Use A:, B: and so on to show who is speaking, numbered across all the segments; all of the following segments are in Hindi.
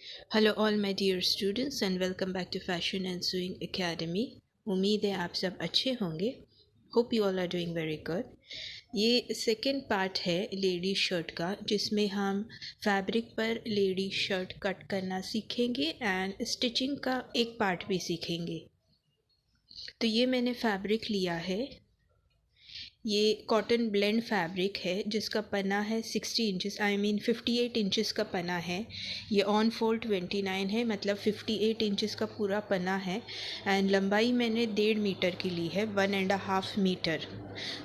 A: Hello all my dear students and welcome back to fashion and sewing academy. उम्मीद है आप सब अच्छे होंगे। Hope you all are doing very good. ये सेकेंड पार्ट है लेडी शर्ट का, जिसमें हम फैब्रिक पर लेडी शर्ट कट करना सीखेंगे एंड स्टिचिंग का एक पार्ट भी सीखेंगे। तो ये मैंने फैब्रिक लिया है, ये कॉटन ब्लेंड फैब्रिक है जिसका पना है 60 इंचेस, आई मीन 58 इंचेस का पना है। ये ऑन फोल्ड 29 है, मतलब 58 इंचेस का पूरा पना है। एंड लंबाई मैंने 1.5 मीटर की ली है, 1.5 मीटर।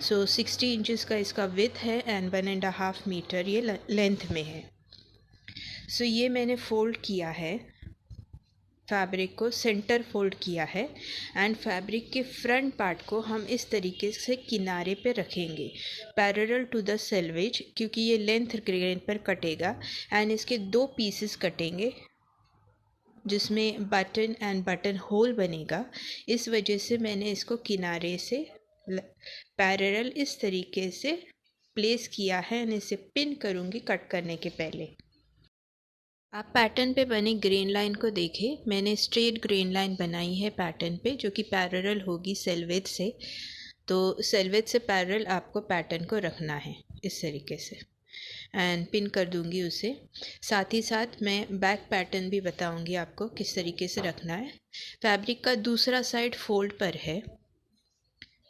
A: सो 60 इंचेस का इसका विड्थ है एंड 1.5 मीटर ये लेंथ में है। सो ये मैंने फोल्ड किया है, फैब्रिक को सेंटर फोल्ड किया है एंड फैब्रिक के फ्रंट पार्ट को हम इस तरीके से किनारे पे रखेंगे पैरेलल टू द सेल्वेज, क्योंकि ये लेंथ ग्रेन पर कटेगा। एंड इसके 2 पीसेस कटेंगे जिसमें बटन एंड बटन होल बनेगा। इस वजह से मैंने इसको किनारे से पैरेलल इस तरीके से प्लेस किया है एंड इसे पिन करूँगी कट करने के पहले। आप पैटर्न पे बनी ग्रेन लाइन को देखें, मैंने स्ट्रेट ग्रेन लाइन बनाई है पैटर्न पे, जो कि पैरेलल होगी सेल्वेज से। तो सेल्वेज से पैरेलल आपको पैटर्न को रखना है इस तरीके से एंड पिन कर दूंगी उसे। साथ ही साथ मैं बैक पैटर्न भी बताऊंगी आपको किस तरीके से रखना है। फैब्रिक का दूसरा साइड फोल्ड पर है,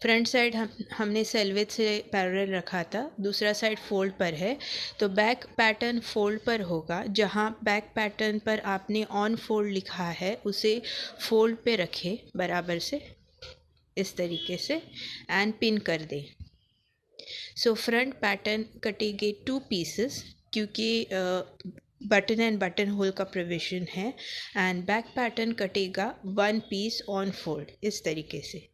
A: फ्रंट साइड हमने सेल्वेज से पैरेलल रखा था, दूसरा साइड फोल्ड पर है। तो बैक पैटर्न फोल्ड पर होगा, जहाँ बैक पैटर्न पर आपने ऑन फोल्ड लिखा है उसे फोल्ड पे रखें बराबर से इस तरीके से एंड पिन कर दें। सो फ्रंट पैटर्न कटेंगे 2 पीसेस, क्योंकि बटन एंड बटन होल का प्रोविज़न है। एंड बैक पैटर्न कटेगा 1 पीस ऑन फोल्ड इस तरीके से।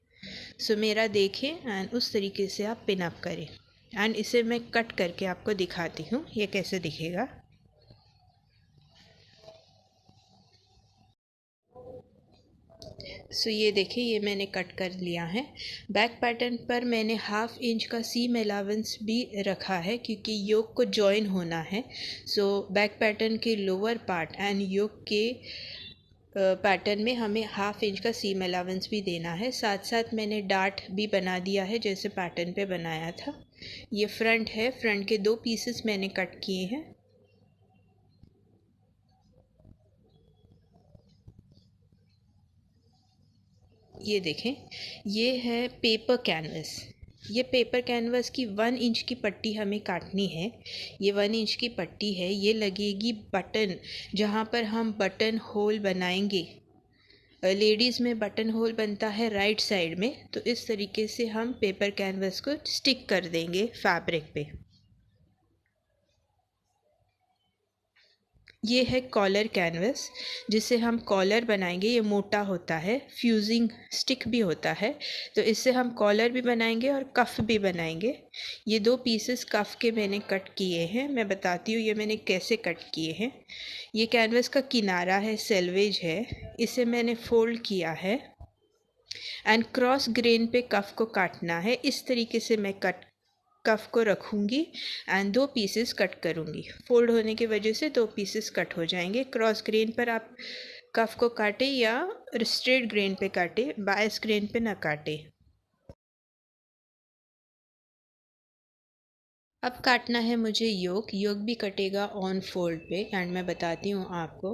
A: सो मेरा देखें एंड उस तरीके से आप पिन अप करें एंड इसे मैं कट करके आपको दिखाती हूँ ये कैसे दिखेगा। सो ये देखिए, ये मैंने कट कर लिया है। बैक पैटर्न पर मैंने 1/2 इंच का सीम अलाउंस भी रखा है, क्योंकि योक को जॉइन होना है। सो बैक पैटर्न के लोअर पार्ट एंड योक के पैटर्न में हमें 1/2 इंच का सीम अलाउंस भी देना है। साथ साथ मैंने डार्ट भी बना दिया है जैसे पैटर्न पे बनाया था। ये फ्रंट है, फ्रंट के 2 पीसेस मैंने कट किए हैं। ये देखें, ये है पेपर कैनवस। ये पेपर कैनवस की 1 इंच की पट्टी हमें काटनी है। ये 1 इंच की पट्टी है, ये लगेगी बटन, जहाँ पर हम बटन होल बनाएंगे। लेडीज़ में बटन होल बनता है राइट साइड में, तो इस तरीके से हम पेपर कैनवस को स्टिक कर देंगे फैब्रिक पे। ये है कॉलर कैनवस, जिसे हम कॉलर बनाएंगे। ये मोटा होता है, फ्यूजिंग स्टिक भी होता है, तो इससे हम कॉलर भी बनाएंगे और कफ भी बनाएंगे। ये 2 पीसेस कफ के मैंने कट किए हैं, मैं बताती हूँ ये मैंने कैसे कट किए हैं। ये कैनवस का किनारा है, सेल्वेज है, इसे मैंने फोल्ड किया है एंड क्रॉस ग्रेन पे कफ को काटना है। इस तरीके से मैं कफ को रखूँगी एंड 2 पीसेस कट करूँगी। फोल्ड होने की वजह से 2 पीसेस कट हो जाएंगे। क्रॉस ग्रेन पर आप कफ को काटे या स्ट्रेट ग्रेन पे काटे, बायस ग्रेन पे ना काटे। अब काटना है मुझे योक भी कटेगा ऑन फोल्ड पे एंड मैं बताती हूँ आपको।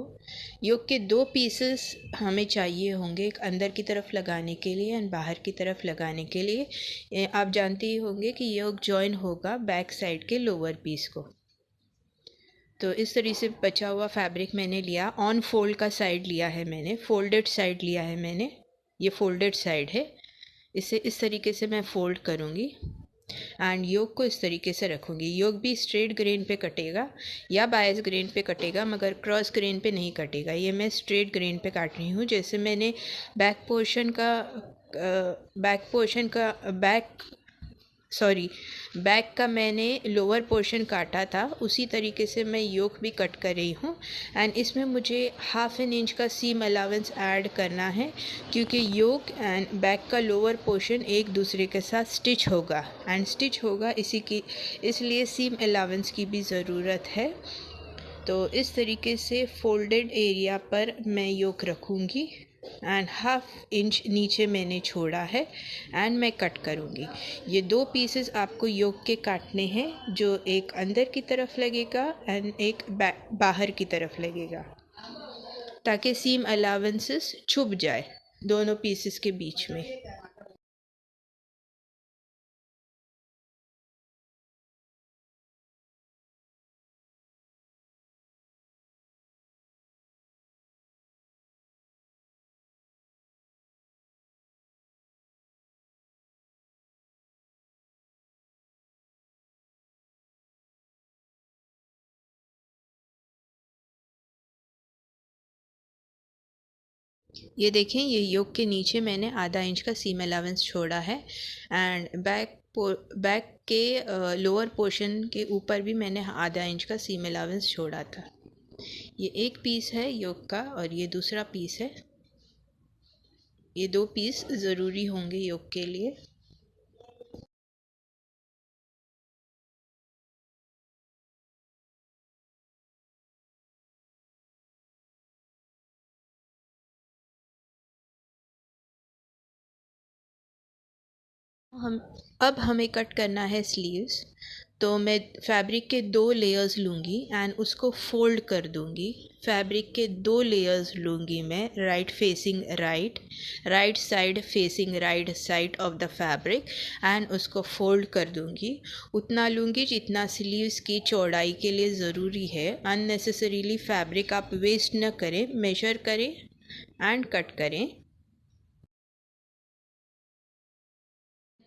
A: योक के 2 पीसेस हमें चाहिए होंगे, एक अंदर की तरफ लगाने के लिए एंड बाहर की तरफ लगाने के लिए। आप जानते ही होंगे कि योक जॉइन होगा बैक साइड के लोअर पीस को। तो इस तरीके से बचा हुआ फैब्रिक मैंने लिया, ऑन फोल्ड का साइड लिया है मैंने, फोल्डेड साइड लिया है मैंने, ये फोल्डेड साइड है। इसे इस तरीके से मैं फोल्ड करूँगी एंड योक को इस तरीके से रखूँगी। योक भी स्ट्रेट ग्रेन पे कटेगा या बायस ग्रेन पे कटेगा, मगर क्रॉस ग्रेन पे नहीं कटेगा। ये मैं स्ट्रेट ग्रेन पे काट रही हूँ। जैसे मैंने बैक बैक का मैंने लोअर पोर्शन काटा था, उसी तरीके से मैं योक भी कट कर रही हूँ। एंड इसमें मुझे 1/2 इंच का सीम अलाउंस ऐड करना है, क्योंकि योक एंड बैक का लोअर पोर्शन एक दूसरे के साथ स्टिच होगा इसलिए सीम अलाउंस की भी ज़रूरत है। तो इस तरीके से फोल्डेड एरिया पर मैं योक रखूँगी एंड 1/2 इंच नीचे मैंने छोड़ा है एंड मैं कट करूँगी। ये 2 पीसेस आपको योक के काटने हैं, जो एक अंदर की तरफ लगेगा एंड एक बाहर की तरफ लगेगा, ताकि सीम अलावेंसेस छुप जाए दोनों पीसेस के बीच में। ये देखें, ये योक के नीचे मैंने आधा इंच का सीम अलावेंस छोड़ा है एंड बैक के लोअर पोर्शन के ऊपर भी मैंने आधा इंच का सीम अलावेंस छोड़ा था। ये एक पीस है योक का और ये दूसरा पीस है। ये 2 पीस ज़रूरी होंगे योक के लिए। अब हमें कट करना है स्लीव्स। तो मैं फैब्रिक के 2 लेयर्स लूँगी एंड उसको फोल्ड कर दूँगी। फैब्रिक के 2 लेयर्स लूँगी मैं, right facing right side facing right side of the fabric, and उसको फोल्ड कर दूँगी। उतना लूँगी जितना स्लीव्स की चौड़ाई के लिए ज़रूरी है। अननेसेसरीली फैब्रिक आप वेस्ट न करें, मेजर करें एंड कट करें।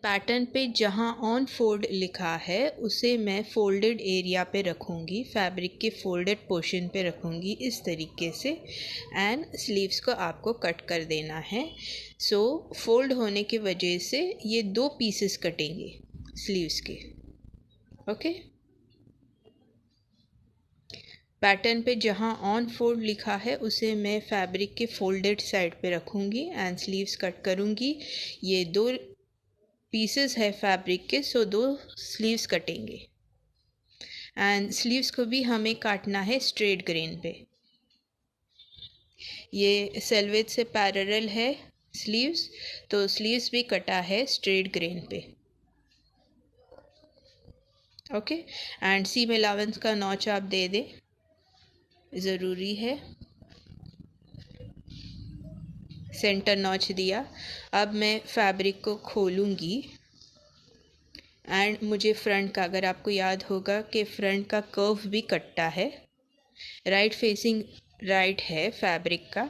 A: पैटर्न पे जहाँ ऑन फोल्ड लिखा है उसे मैं फोल्डेड एरिया पे रखूँगी, फैब्रिक के फोल्डेड पोर्शन पे रखूँगी इस तरीके से, एंड स्लीव्स को आपको कट कर देना है। सो फोल्ड होने की वजह से ये 2 पीसेस कटेंगे स्लीव्स के। ओके, पैटर्न पे जहाँ ऑन फोल्ड लिखा है उसे मैं फैब्रिक के फोल्डेड साइड पे रखूँगी एंड स्लीव्स कट करूँगी। ये 2 पीसेस है फैब्रिक के, सो 2 स्लीव्स कटेंगे एंड स्लीव्स को भी हमें काटना है स्ट्रेट ग्रेन पे। ये सेल्वेज से पैरेलल है स्लीव्स, तो स्लीव्स भी कटा है स्ट्रेट ग्रेन पे। ओके, एंड सीम अलावेंस का नॉच आप दे दें, ज़रूरी है। सेंटर नॉच दिया। अब मैं फैब्रिक को खोलूँगी एंड मुझे फ्रंट का, अगर आपको याद होगा कि फ्रंट का कर्व भी कटता है, राइट फेसिंग राइट है फैब्रिक का,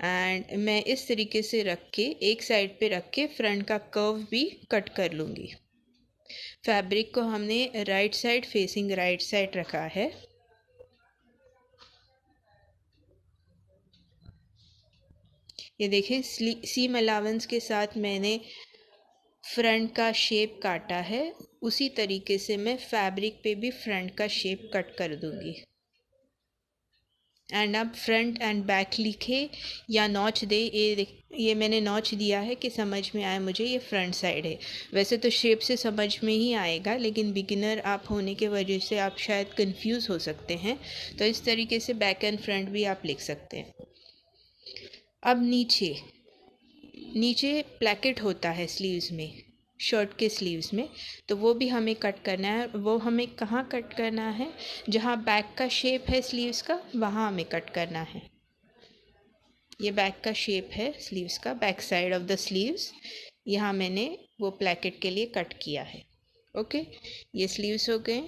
A: एंड मैं इस तरीके से रख के एक साइड पे रख के फ्रंट का कर्व भी कट कर लूँगी। फैब्रिक को हमने right side facing right side रखा है। ये देखें, सीम अलावेंस के साथ मैंने फ्रंट का शेप काटा है, उसी तरीके से मैं फैब्रिक पे भी फ्रंट का शेप कट कर दूँगी। एंड अब फ्रंट एंड बैक लिखे या नॉच दे, ये मैंने नॉच दिया है कि समझ में आए मुझे ये फ्रंट साइड है। वैसे तो शेप से समझ में ही आएगा, लेकिन बिगिनर आप होने के वजह से आप शायद कंफ्यूज हो सकते हैं, तो इस तरीके से बैक एंड फ्रंट भी आप लिख सकते हैं। अब नीचे प्लैकेट होता है स्लीव्स में, शर्ट के स्लीव्स में, तो वो भी हमें कट करना है। वो हमें कहाँ कट करना है? जहाँ बैक का शेप है स्लीव्स का, वहाँ हमें कट करना है। ये बैक का शेप है स्लीव्स का, back side of the sleeves, यहाँ मैंने वो प्लैकेट के लिए कट किया है। ओके, ये स्लीव्स हो गए।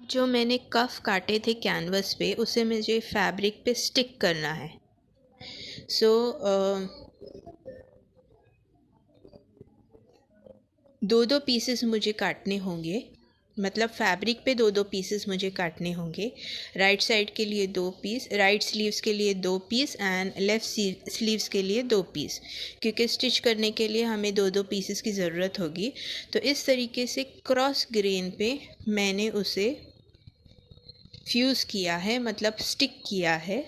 A: जो मैंने कफ काटे थे कैनवस पे, उसे मुझे फैब्रिक पे स्टिक करना है। सो दो पीसेस मुझे काटने होंगे, मतलब फैब्रिक पे 2 पीसेस मुझे काटने होंगे। राइट साइड के लिए 2 पीस, राइट स्लीव्स के लिए 2 पीस एंड लेफ़्ट स्लीव्स के लिए 2 पीस, क्योंकि स्टिच करने के लिए हमें 2 पीसेस की ज़रूरत होगी। तो इस तरीके से क्रॉस ग्रेन पे मैंने उसे फ्यूज़ किया है, मतलब स्टिक किया है।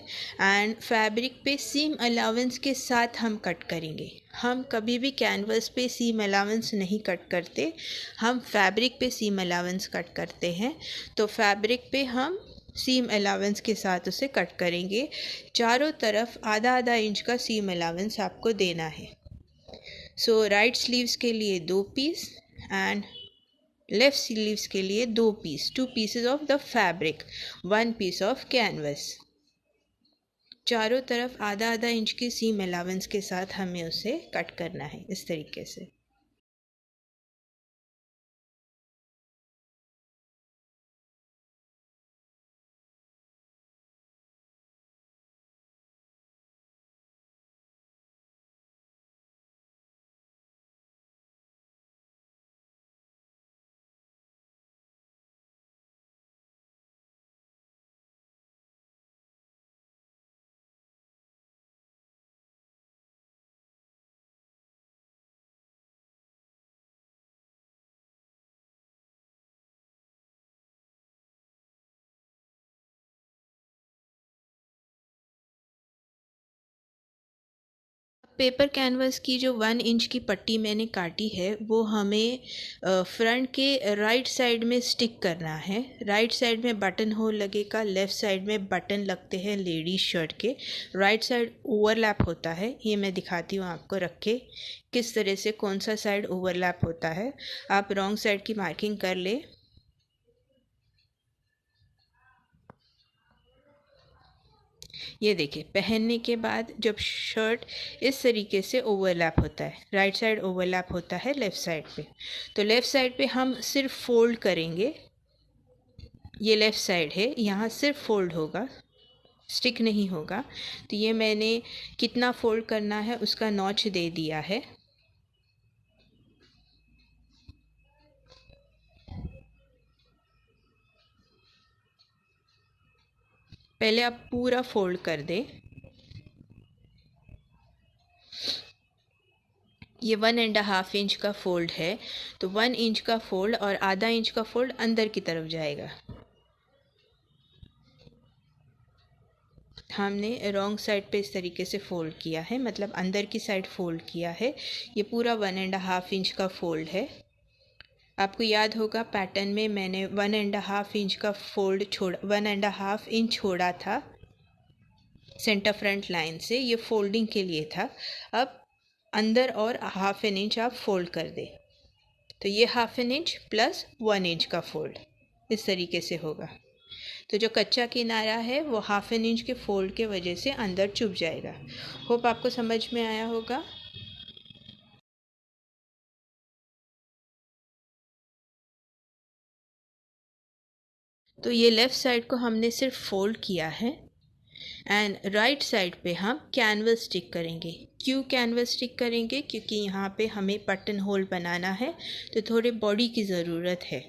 A: एंड फैब्रिक पे सीम अलाउंस के साथ हम कट करेंगे। हम कभी भी कैनवस पे सीम अलाउंस नहीं कट करते, हम फैब्रिक पे सीम अलाउंस कट करते हैं। तो फैब्रिक पे हम सीम अलाउंस के साथ उसे कट करेंगे। चारों तरफ आधा आधा इंच का सीम अलाउंस आपको देना है। सो राइट स्लीव्स के लिए 2 पीस एंड लेफ्ट स्लीव्स के लिए 2 piece, 2 pieces of the fabric, 1 piece of canvas. चारों तरफ आधा आधा इंच की सीम अलाउंस के साथ हमें उसे कट करना है इस तरीके से। पेपर कैनवस की जो 1 इंच की पट्टी मैंने काटी है वो हमें फ्रंट के राइट साइड में स्टिक करना है। राइट साइड में बटन होल लगेगा, लेफ़्ट साइड में बटन लगते हैं लेडीज शर्ट के। राइट साइड ओवरलैप होता है, ये मैं दिखाती हूँ आपको रख के किस तरह से कौन सा साइड ओवरलैप होता है। आप रॉन्ग साइड की मार्किंग कर ले। ये देखिए, पहनने के बाद जब शर्ट इस तरीके से ओवरलैप होता है, राइट साइड ओवरलैप होता है लेफ़्ट साइड पे, तो लेफ़्ट साइड पे हम सिर्फ फोल्ड करेंगे। ये लेफ़्ट साइड है, यहाँ सिर्फ फोल्ड होगा, स्टिक नहीं होगा। तो ये मैंने कितना फोल्ड करना है उसका नॉच दे दिया है। पहले आप पूरा फोल्ड कर दें। ये 1.5 इंच का फोल्ड है, तो 1 इंच का फोल्ड और आधा इंच का फोल्ड अंदर की तरफ जाएगा। हमने रॉन्ग साइड पे इस तरीके से फ़ोल्ड किया है, मतलब अंदर की साइड फ़ोल्ड किया है। ये पूरा 1.5 इंच का फ़ोल्ड है। आपको याद होगा पैटर्न में मैंने 1.5 इंच का फ़ोल्ड छोड़ा, 1.5 इंच छोड़ा था सेंटर फ्रंट लाइन से, ये फोल्डिंग के लिए था। अब अंदर और ½ इंच आप फोल्ड कर दें, तो ये ½ इंच प्लस 1 इंच का फोल्ड इस तरीके से होगा। तो जो कच्चा किनारा है वो ½ इंच के फोल्ड के वजह से अंदर चुभ जाएगा। होप आपको समझ में आया होगा। तो ये लेफ़्ट साइड को हमने सिर्फ फोल्ड किया है एंड राइट साइड पे हम कैनवस स्टिक करेंगे। क्यों कैनवस स्टिक करेंगे? क्योंकि यहाँ पे हमें बटन होल बनाना है, तो थोड़े बॉडी की ज़रूरत है।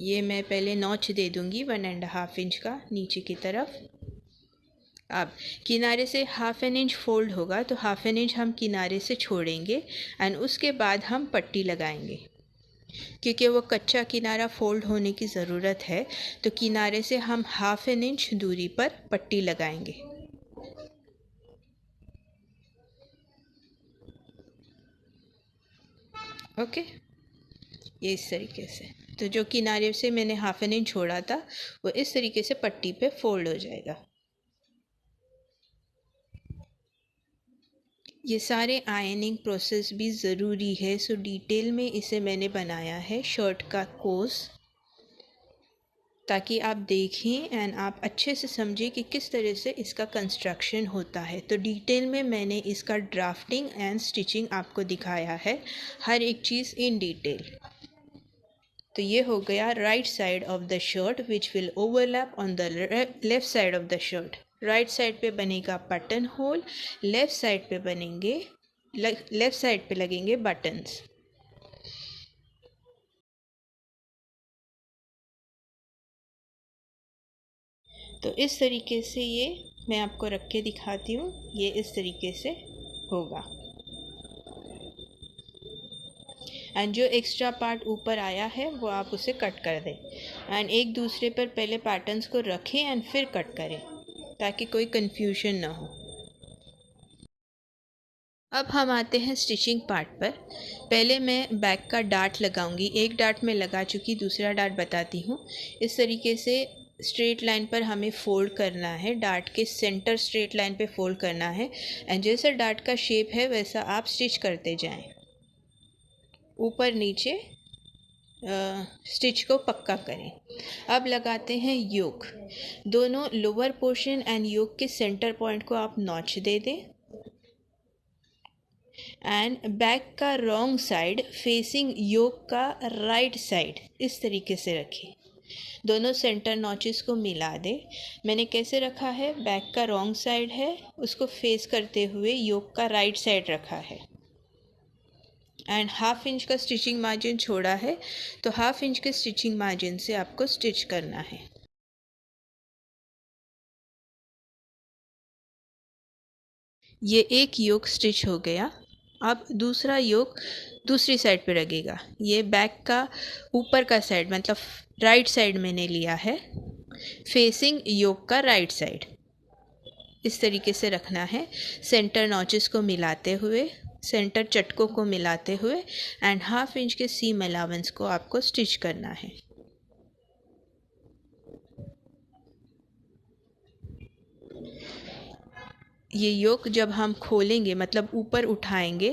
A: ये मैं पहले नॉच दे दूँगी 1.5 इंच का नीचे की तरफ। अब किनारे से ½ इंच फोल्ड होगा, तो ½ इंच हम किनारे से छोड़ेंगे एंड उसके बाद हम पट्टी लगाएंगे। क्योंकि वो कच्चा किनारा फोल्ड होने की ज़रूरत है, तो किनारे से हम ½ इंच दूरी पर पट्टी लगाएंगे। ओके, ये इस तरीके से। तो जो किनारे से मैंने ½ इंच छोड़ा था वो इस तरीके से पट्टी पे फोल्ड हो जाएगा। ये सारे आयनिंग प्रोसेस भी ज़रूरी है, सो डिटेल में इसे मैंने बनाया है शर्ट का कोर्स, ताकि आप देखें एंड आप अच्छे से समझें कि किस तरह से इसका कंस्ट्रक्शन होता है। तो डिटेल में मैंने इसका ड्राफ्टिंग एंड स्टिचिंग आपको दिखाया है, हर एक चीज़ इन डिटेल। तो ये हो गया right side of the shirt which will overlap on the left side of the shirt. Right side पे बनेगा बटन होल, लेफ्ट साइड पे बनेंगे, लेफ्ट साइड पे लगेंगे बटन्स। तो इस तरीके से ये मैं आपको रख के दिखाती हूँ, ये इस तरीके से होगा। एंड जो एक्स्ट्रा पार्ट ऊपर आया है वो आप उसे कट कर दें एंड एक दूसरे पर पहले पैटर्न्स को रखें एंड फिर कट करें ताकि कोई कंफ्यूजन ना हो। अब हम आते हैं स्टिचिंग पार्ट पर। पहले मैं बैक का डार्ट लगाऊंगी। एक डार्ट में लगा चुकी, दूसरा डार्ट बताती हूँ। इस तरीके से स्ट्रेट लाइन पर हमें फोल्ड करना है, डार्ट के सेंटर स्ट्रेट लाइन पे फोल्ड करना है एंड जैसा डार्ट का शेप है वैसा आप स्टिच करते जाएं, ऊपर नीचे स्टिच को पक्का करें। अब लगाते हैं योक। दोनों लोअर पोर्शन एंड योक के सेंटर पॉइंट को आप नॉच दे दें एंड बैक का रॉन्ग साइड फेसिंग योक का राइट साइड इस तरीके से रखें। दोनों सेंटर नॉचेस को मिला दें। मैंने कैसे रखा है, बैक का रॉन्ग साइड है उसको फेस करते हुए योक का राइट साइड रखा है एंड हाफ इंच का स्टिचिंग मार्जिन छोड़ा है, तो हाफ इंच के स्टिचिंग मार्जिन से आपको स्टिच करना है। ये एक योक स्टिच हो गया। अब दूसरा योक दूसरी साइड पे लगेगा। ये बैक का ऊपर का साइड मतलब राइट साइड मैंने लिया है, फेसिंग योक का राइट साइड इस तरीके से रखना है। सेंटर नॉचेस को मिलाते हुए, सेंटर चटकों को मिलाते हुए एंड हाफ इंच के सीम अलाउंस को आपको स्टिच करना है। ये योक जब हम खोलेंगे मतलब ऊपर उठाएंगे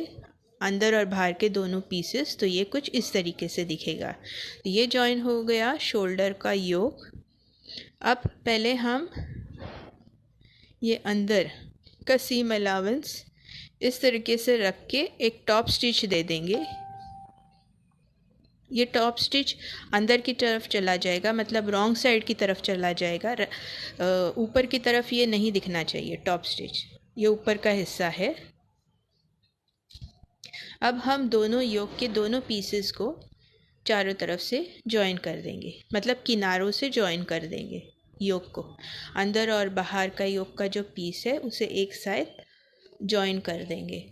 A: अंदर और बाहर के दोनों पीसेस, तो ये कुछ इस तरीके से दिखेगा। ये जॉइन हो गया शोल्डर का योक। अब पहले हम ये अंदर का सीम अलाउंस इस तरीके से रख के एक टॉप स्टिच दे देंगे। ये टॉप स्टिच अंदर की तरफ चला जाएगा, मतलब रॉन्ग साइड की तरफ चला जाएगा। ऊपर की तरफ ये नहीं दिखना चाहिए टॉप स्टिच, ये ऊपर का हिस्सा है। अब हम दोनों योक के दोनों पीसेस को चारों तरफ से जॉइन कर देंगे, मतलब किनारों से जॉइन कर देंगे योक को। अंदर और बाहर का योक का जो पीस है उसे एक साथ जॉइन कर देंगे।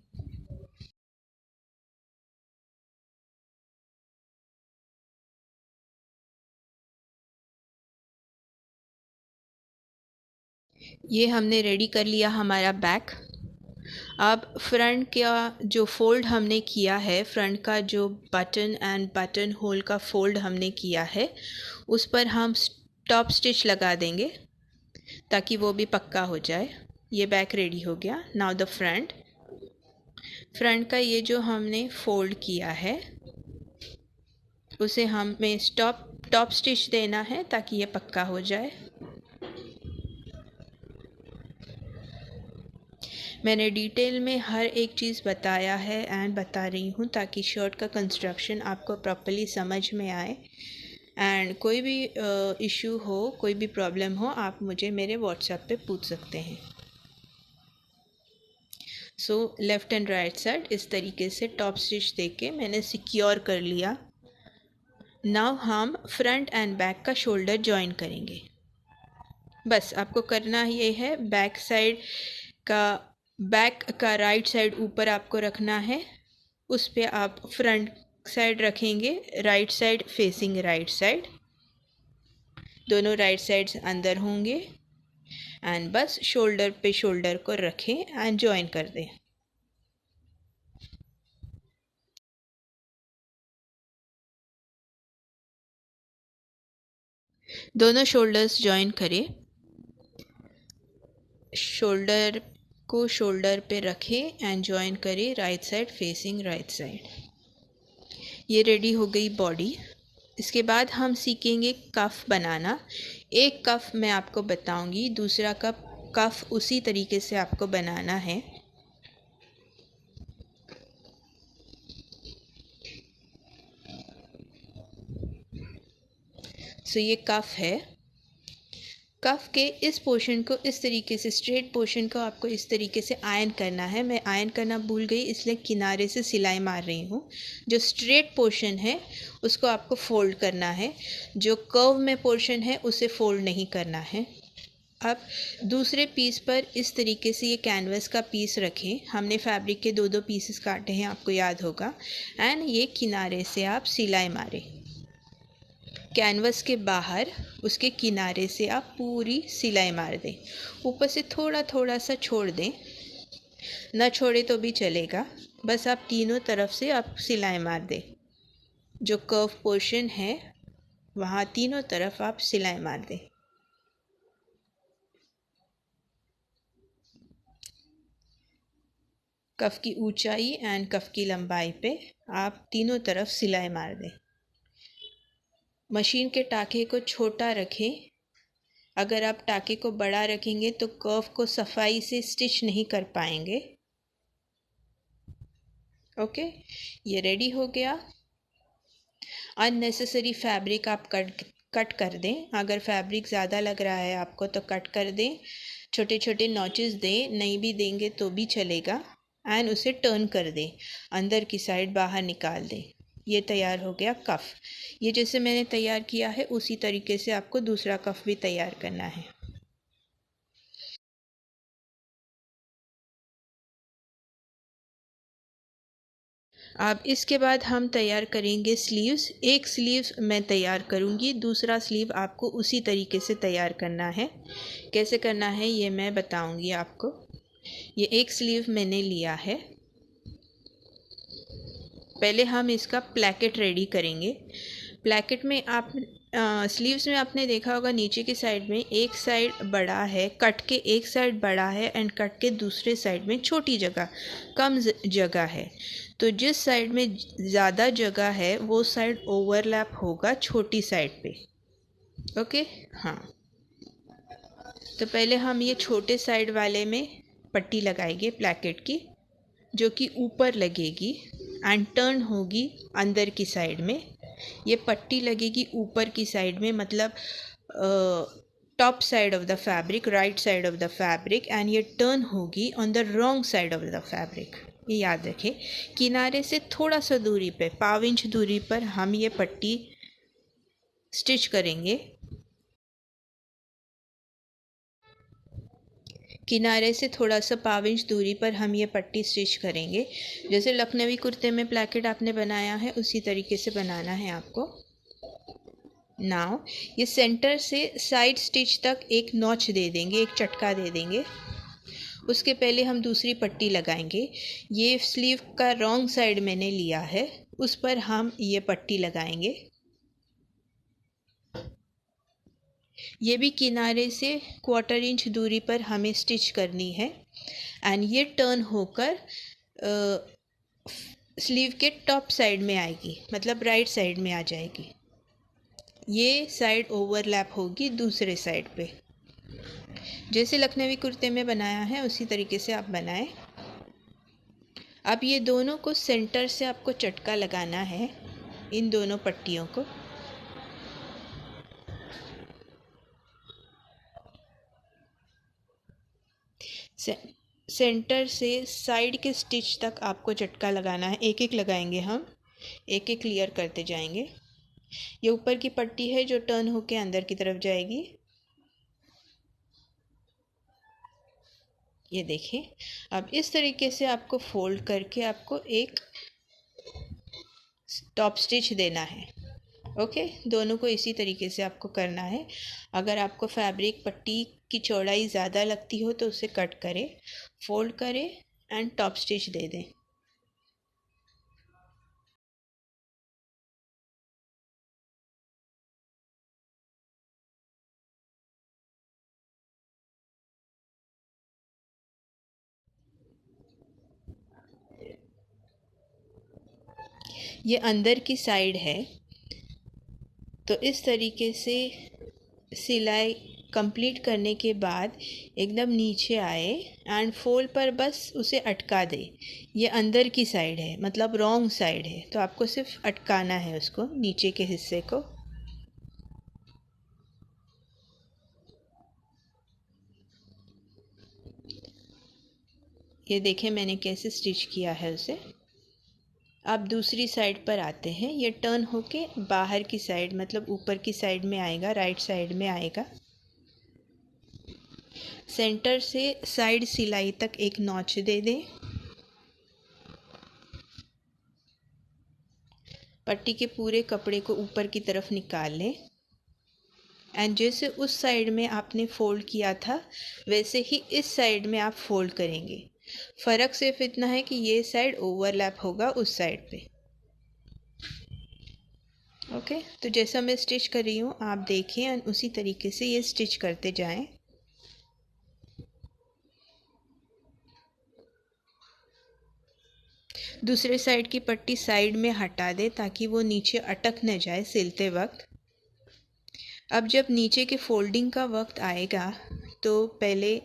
A: ये हमने रेडी कर लिया हमारा बैक। अब फ्रंट का जो फोल्ड हमने किया है, फ्रंट का जो बटन एंड बटन होल का फोल्ड हमने किया है उस पर हम टॉप स्टिच लगा देंगे ताकि वो भी पक्का हो जाए। ये बैक रेडी हो गया। Now the front. फ्रंट का ये जो हमने फोल्ड किया है उसे हमें टॉप स्टिच देना है ताकि ये पक्का हो जाए। मैंने डिटेल में हर एक चीज़ बताया है एंड बता रही हूँ ताकि शर्ट का कंस्ट्रक्शन आपको प्रॉपर्ली समझ में आए। एंड कोई भी इशू हो, कोई भी प्रॉब्लम हो, आप मुझे मेरे व्हाट्सएप पे पूछ सकते हैं। सो लेफ़्ट एंड राइट साइड इस तरीके से टॉप स्टिच देके मैंने सिक्योर कर लिया। नाउ हम फ्रंट एंड बैक का शोल्डर जॉइन करेंगे। बस आपको करना ये है, बैक का राइट साइड ऊपर आपको रखना है, उस पे आप फ्रंट साइड रखेंगे, right side facing right side, दोनों राइट साइड्स अंदर होंगे एंड बस शोल्डर पे शोल्डर को रखें एंड जॉइन कर दें। दोनों शोल्डर्स जॉइन करें, शोल्डर को शोल्डर पे रखें एंड जॉइन करें right side facing right side. ये रेडी हो गई बॉडी। इसके बाद हम सीखेंगे कफ बनाना। एक कफ मैं आपको बताऊंगी, दूसरा कफ उसी तरीके से आपको बनाना है। सो ये कफ है। कफ के इस पोर्शन को इस तरीके से, स्ट्रेट पोर्शन को आपको इस तरीके से आयन करना है। मैं आयन करना भूल गई इसलिए किनारे से सिलाई मार रही हूँ। जो स्ट्रेट पोर्शन है उसको आपको फोल्ड करना है, जो कर्व में पोर्शन है उसे फोल्ड नहीं करना है। अब दूसरे पीस पर इस तरीके से ये कैनवस का पीस रखें। हमने फैब्रिक के दो दो पीसेस काटे हैं, आपको याद होगा। एंड ये किनारे से आप सिलाई मारें, कैनवस के बाहर उसके किनारे से आप पूरी सिलाई मार दें। ऊपर से थोड़ा थोड़ा सा छोड़ दें, ना छोड़े तो भी चलेगा। बस आप तीनों तरफ से आप सिलाई मार दें। जो कर्व पोर्शन है वहाँ तीनों तरफ आप सिलाई मार दें। कफ की ऊंचाई एंड कफ की लंबाई पे आप तीनों तरफ सिलाई मार दें। मशीन के टाके को छोटा रखें। अगर आप टाके को बड़ा रखेंगे तो कर्व को सफाई से स्टिच नहीं कर पाएंगे। ओके, ये रेडी हो गया। अननेसेसरी फैब्रिक आप कट कर दें। अगर फैब्रिक ज़्यादा लग रहा है आपको तो कट कर दें, छोटे छोटे नॉचेस दें, नहीं भी देंगे तो भी चलेगा। एंड उसे टर्न कर दें, अंदर की साइड बाहर निकाल दें। ये तैयार हो गया कफ। ये जैसे मैंने तैयार किया है उसी तरीके से आपको दूसरा कफ भी तैयार करना है। अब इसके बाद हम तैयार करेंगे स्लीव्स। एक स्लीव्स मैं तैयार करूँगी, दूसरा स्लीव आपको उसी तरीके से तैयार करना है। कैसे करना है ये मैं बताऊँगी आपको। ये एक स्लीव मैंने लिया है। पहले हम इसका प्लैकेट रेडी करेंगे। प्लैकेट में आप स्लीव्स में आपने देखा होगा नीचे की साइड में एक साइड बड़ा है, कट के एक साइड बड़ा है एंड कट के दूसरे साइड में छोटी जगह, कम जगह है। तो जिस साइड में ज़्यादा जगह है वो साइड ओवरलैप होगा छोटी साइड पे। ओके, हाँ। तो पहले हम ये छोटे साइड वाले में पट्टी लगाएंगे प्लैकेट की, जो कि ऊपर लगेगी एंड टर्न होगी अंदर की साइड में। ये पट्टी लगेगी ऊपर की साइड में, मतलब top side of the fabric, right side of the fabric, and ये टर्न होगी on the wrong side of the fabric. ये याद रखें। किनारे से थोड़ा सा दूरी पे, पाव इंच दूरी पर हम ये पट्टी स्टिच करेंगे। किनारे से थोड़ा सा पाव इंच दूरी पर हम ये पट्टी स्टिच करेंगे। जैसे लखनवी कुर्ते में प्लैकेट आपने बनाया है उसी तरीके से बनाना है आपको। नाउ ये सेंटर से साइड स्टिच तक एक नॉच दे देंगे, एक चटका दे देंगे। उसके पहले हम दूसरी पट्टी लगाएंगे। ये स्लीव का रॉन्ग साइड मैंने लिया है, उस पर हम ये पट्टी लगाएंगे। ये भी किनारे से क्वार्टर इंच दूरी पर हमें स्टिच करनी है एंड ये टर्न होकर स्लीव के टॉप साइड में आएगी, मतलब राइट साइड में आ जाएगी। ये साइड ओवरलैप होगी दूसरे साइड पे। जैसे लखनवी कुर्ते में बनाया है उसी तरीके से आप बनाएं। अब ये दोनों को सेंटर से आपको चटका लगाना है, इन दोनों पट्टियों को। सेंटर से साइड के स्टिच तक आपको चटका लगाना है। एक एक लगाएंगे हम, एक एक क्लियर करते जाएंगे। ये ऊपर की पट्टी है जो टर्न होके अंदर की तरफ जाएगी। ये देखें। अब इस तरीके से आपको फोल्ड करके आपको एक टॉप स्टिच देना है। ओके, दोनों को इसी तरीके से आपको करना है। अगर आपको फैब्रिक पट्टी की चौड़ाई ज़्यादा लगती हो तो उसे कट करें, फोल्ड करें एंड टॉप स्टिच दे दें। ये अंदर की साइड है, तो इस तरीके से सिलाई कंप्लीट करने के बाद एकदम नीचे आए एंड फोल्ड पर बस उसे अटका दे। ये अंदर की साइड है, मतलब रॉन्ग साइड है, तो आपको सिर्फ अटकाना है उसको, नीचे के हिस्से को। ये देखें मैंने कैसे स्टिच किया है उसे। अब दूसरी साइड पर आते हैं। ये टर्न होके बाहर की साइड, मतलब ऊपर की साइड में आएगा, राइट साइड में आएगा। सेंटर से साइड सिलाई तक एक नॉच दे दें। पट्टी के पूरे कपड़े को ऊपर की तरफ निकाल लें एंड जैसे उस साइड में आपने फ़ोल्ड किया था वैसे ही इस साइड में आप फ़ोल्ड करेंगे। फ़र्क सिर्फ इतना है कि ये साइड ओवरलैप होगा उस साइड पे। ओके, तो जैसा मैं स्टिच कर रही हूँ आप देखें एंड उसी तरीके से ये स्टिच करते जाएं। दूसरे साइड की पट्टी साइड में हटा दें ताकि वो नीचे अटक न जाए सिलते वक्त। अब जब नीचे के फोल्डिंग का वक्त आएगा तो पहले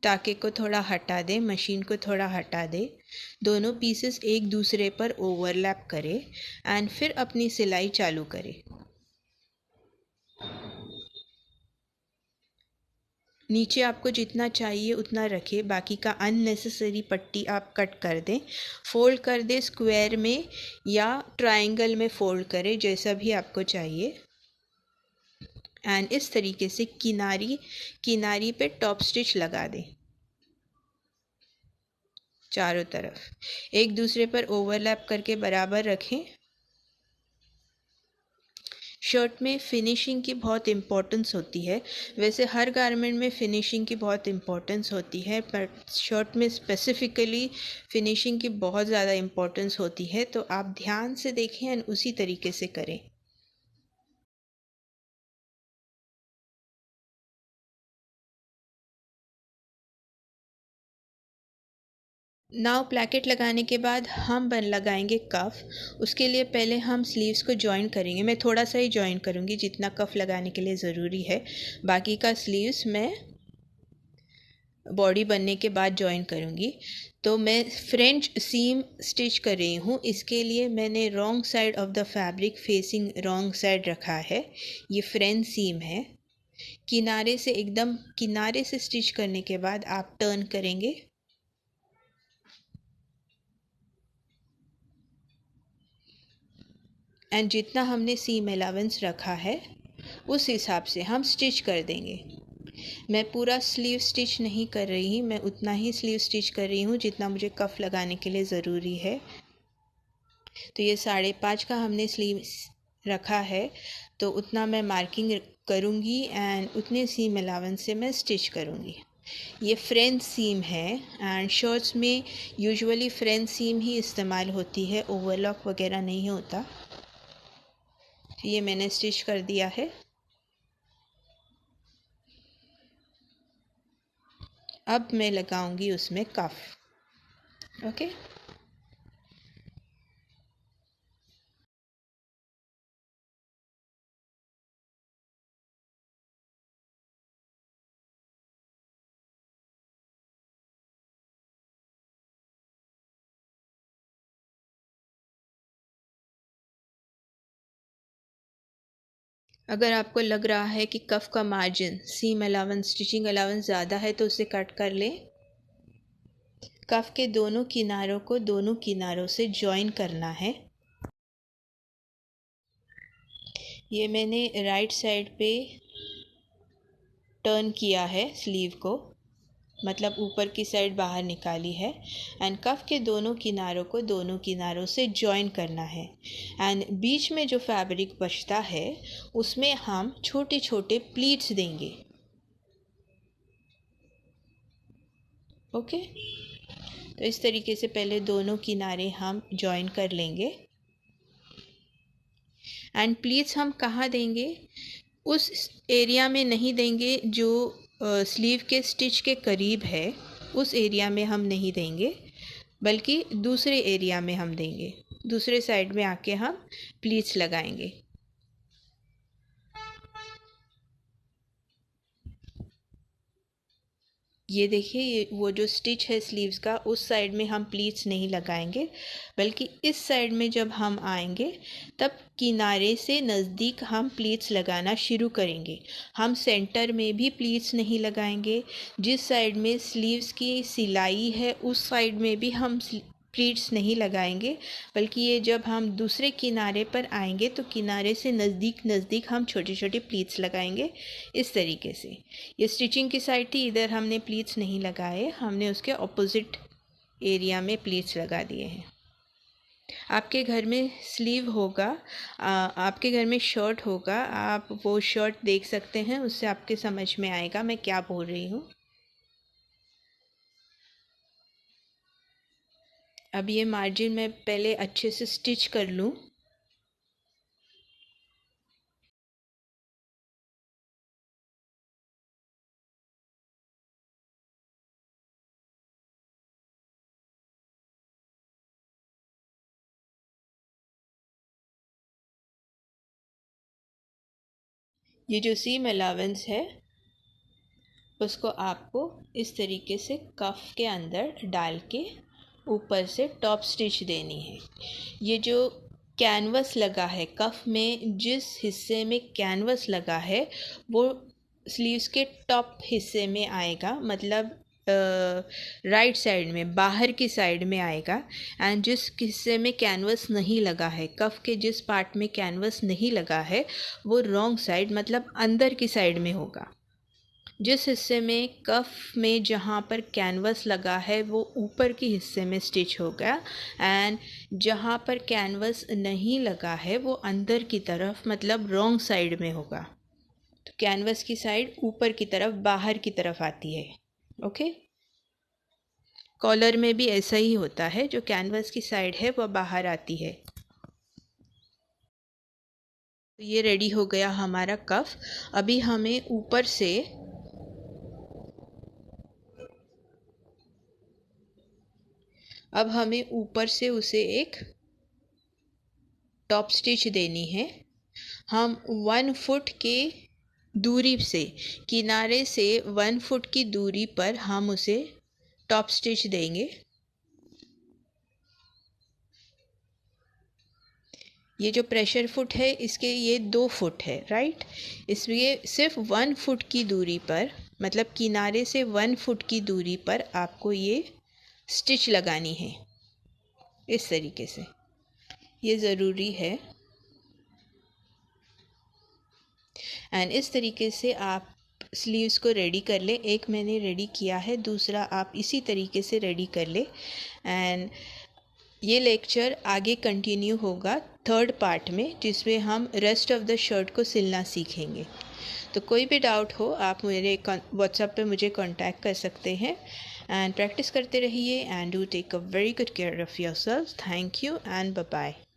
A: टाके को थोड़ा हटा दें, मशीन को थोड़ा हटा दें, दोनों पीसेस एक दूसरे पर ओवरलैप करें एंड फिर अपनी सिलाई चालू करें। नीचे आपको जितना चाहिए उतना रखें, बाकी का अननेसेसरी पट्टी आप कट कर दें। फोल्ड कर दें स्क्वायर में या ट्रायंगल में फोल्ड करें, जैसा भी आपको चाहिए। एंड इस तरीके से किनारी पे टॉप स्टिच लगा दें चारों तरफ, एक दूसरे पर ओवरलैप करके बराबर रखें। शर्ट में फिनिशिंग की बहुत इम्पोर्टेंस होती है। वैसे हर गारमेंट में फ़िनिशिंग की बहुत इम्पोर्टेंस होती है, पर शर्ट में स्पेसिफ़िकली फ़िनिशिंग की बहुत ज़्यादा इम्पोर्टेंस होती है। तो आप ध्यान से देखें और उसी तरीके से करें। नाव प्लैकेट लगाने के बाद हम लगाएंगे कफ़। उसके लिए पहले हम स्लीव्स को जॉइन करेंगे। मैं थोड़ा सा ही जॉइन करूँगी जितना कफ़ लगाने के लिए ज़रूरी है, बाकी का स्लीव्स मैं बॉडी बनने के बाद जॉइन करूँगी। तो मैं फ्रेंच सीम स्टिच कर रही हूँ। इसके लिए मैंने wrong side of the fabric facing wrong side रखा है। ये फ्रेंच सीम है। किनारे से एकदम किनारे से स्टिच करने के बाद आप टर्न करेंगे एंड जितना हमने सीम अलाउंस रखा है उस हिसाब से हम स्टिच कर देंगे। मैं पूरा स्लीव स्टिच नहीं कर रही, मैं उतना ही स्लीव स्टिच कर रही हूँ जितना मुझे कफ़ लगाने के लिए ज़रूरी है। तो ये 5.5 का हमने स्लीव रखा है, तो उतना मैं मार्किंग करूँगी एंड उतने सीम अलाउंस से मैं स्टिच करूँगी। ये फ्रेंच सीम है एंड शर्ट्स में यूजुअली फ्रेंच सीम ही इस्तेमाल होती है, ओवरलॉक वगैरह नहीं होता। ये मैंने स्टिच कर दिया है। अब मैं लगाऊंगी उसमें कफ। ओके, अगर आपको लग रहा है कि कफ का margin seam allowance stitching allowance ज़्यादा है तो उसे कट कर लें। कफ के दोनों किनारों को दोनों किनारों से जॉइन करना है। ये मैंने राइट साइड पे टर्न किया है स्लीव को, मतलब ऊपर की साइड बाहर निकाली है एंड कफ के दोनों किनारों को दोनों किनारों से जॉइन करना है। एंड बीच में जो फैब्रिक बचता है उसमें हम छोटे छोटे प्लीट्स देंगे। ओके, तो इस तरीके से पहले दोनों किनारे हम जॉइन कर लेंगे एंड प्लीट्स हम कहाँ देंगे, उस एरिया में नहीं देंगे जो स्लीव के स्टिच के करीब है, उस एरिया में हम नहीं देंगे, बल्कि दूसरे एरिया में हम देंगे। दूसरे साइड में आके हम प्लीट्स लगाएंगे। ये देखिए, ये वो जो स्टिच है स्लीव्स का उस साइड में हम प्लीट्स नहीं लगाएंगे, बल्कि इस साइड में जब हम आएंगे तब किनारे से नज़दीक हम प्लीट्स लगाना शुरू करेंगे। हम सेंटर में भी प्लीट्स नहीं लगाएंगे। जिस साइड में स्लीव्स की सिलाई है उस साइड में भी हम प्लीट्स नहीं लगाएंगे, बल्कि ये जब हम दूसरे किनारे पर आएंगे तो किनारे से नज़दीक नज़दीक हम छोटे छोटे प्लीट्स लगाएंगे इस तरीके से। ये स्टिचिंग की साइड थी, इधर हमने प्लीट्स नहीं लगाए, हमने उसके ऑपोजिट एरिया में प्लीट्स लगा दिए हैं। आपके घर में स्लीव होगा, आपके घर में शर्ट होगा, आप वो शर्ट देख सकते हैं, उससे आपके समझ में आएगा मैं क्या बोल रही हूँ। अब ये मार्जिन मैं पहले अच्छे से स्टिच कर लूँ। ये जो सीम अलावेंस है उसको आपको इस तरीके से कफ के अंदर डाल के ऊपर से टॉप स्टिच देनी है। ये जो कैनवस लगा है कफ में, जिस हिस्से में कैनवस लगा है वो स्लीव्स के टॉप हिस्से में आएगा, मतलब राइट साइड में, बाहर की साइड में आएगा। एंड जिस हिस्से में कैनवस नहीं लगा है, कफ के जिस पार्ट में कैनवस नहीं लगा है वो रॉन्ग साइड, मतलब अंदर की साइड में होगा। जिस हिस्से में कफ में जहाँ पर कैनवस लगा है वो ऊपर के हिस्से में स्टिच होगा, एंड जहाँ पर कैनवस नहीं लगा है वो अंदर की तरफ, मतलब रॉन्ग साइड में होगा। तो कैनवस की साइड ऊपर की तरफ, बाहर की तरफ आती है। ओके, कॉलर में भी ऐसा ही होता है, जो कैनवस की साइड है वह बाहर आती है। तो ये रेडी हो गया हमारा कफ। अभी हमें ऊपर से उसे एक टॉप स्टिच देनी है। हम 1 फुट के दूरी से, किनारे से 1 फुट की दूरी पर हम उसे टॉप स्टिच देंगे। ये जो प्रेशर फुट है इसके ये 2 फुट है, राइट। इसलिए सिर्फ 1 फुट की दूरी पर, मतलब किनारे से 1 फुट की दूरी पर आपको ये स्टिच लगानी है इस तरीके से। ये ज़रूरी है। एंड इस तरीके से आप स्लीव्स को रेडी कर ले। एक मैंने रेडी किया है, दूसरा आप इसी तरीके से रेडी कर ले। एंड ये लेक्चर आगे कंटिन्यू होगा 3rd पार्ट में, जिसमें हम रेस्ट ऑफ द शर्ट को सिलना सीखेंगे। तो कोई भी डाउट हो आप मेरे व्हाट्सएप पे मुझे कांटेक्ट कर सकते हैं। एंड प्रैक्टिस करते रहिए and do take a very good care of yourself. Thank you and bye bye.